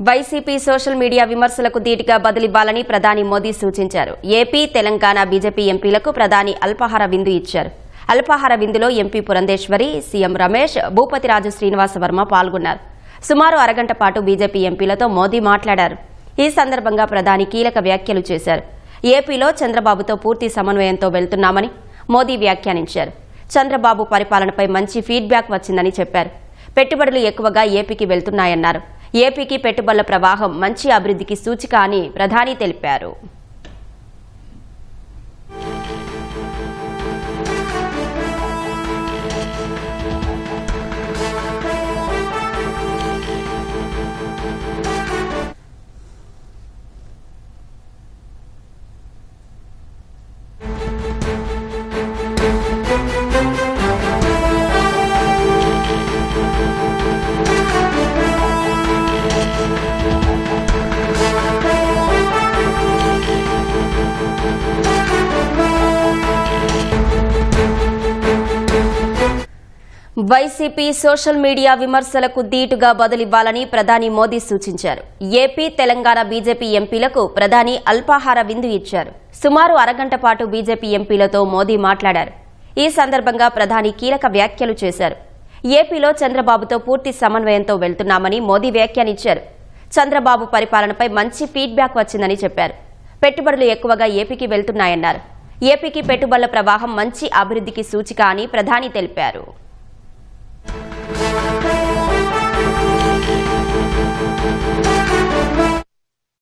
YCP social media విమర్శలకు ధీటుగా బదులివ్వాలని ప్రధాని మోదీ సూచించారు. ఏపీ, తెలంగాణ బీజేపీ ఎంపీలకు ప్రధాని అల్పాహార విందు ఇచ్చారు. అల్పాహార విందులో ఎంపీ పురంధేశ్వరి, సీఎం రమేష్, భూపతిరాజు శ్రీనివాసవర్మ పాల్గొన్నారు. సుమారు అరగంట పాటు బీజేపీ ఎంపీలతో మోదీ మాట్లాడారు. ఈ సందర్భంగా ప్రధాని కీలక వ్యాఖ్యలు చేశారు. ఏపీలో చంద్రబాబుతో పూర్తి సమన్వయంతో వెళ్తున్నామని మోదీ వ్యాఖ్యానించారు. చంద్రబాబు పరిపాలనపై మంచి ఫీడ్బ్యాక్ వచ్చిందని చెప్పారు. పెట్టుబడులు ఎక్కువగా ఏపీకి వెళ్తున్నాయన్నారు. ఏపీకి పెట్టుబడుల ప్రవాహం మంచి అభివృద్ధికి సూచిక అని ప్రధాని తెలిపారు. వైసీపీ సోషల్ మీడియా విమర్శలకు ధీటుగా బదులివ్వాలని ప్రధాని మోదీ సూచించారు. ఏపీ, తెలంగాణ బీజేపీ ఎంపీలకు ప్రధాని అల్పాహార విందు ఇచ్చారు. సుమారు అరగంట పాటు బీజేపీ ఎంపీలతో మోదీ మాట్లాడారు. ఈ సందర్భంగా ప్రధాని కీలక వ్యాఖ్యలు చేశారు. ఏపీలో చంద్రబాబుతో పూర్తి సమన్వయంతో వెళ్తున్నామని మోదీ వ్యాఖ్యానించారు. చంద్రబాబు పరిపాలనపై మంచి ఫీడ్బ్యాక్ వచ్చిందని చెప్పారు. పెట్టుబడులు ఎక్కువగా ఏపీకి వెళ్తున్నాయన్నారు. ఏపీకి పెట్టుబడుల ప్రవాహం మంచి అభివృద్ధికి సూచిక అని ప్రధాని తెలిపారు.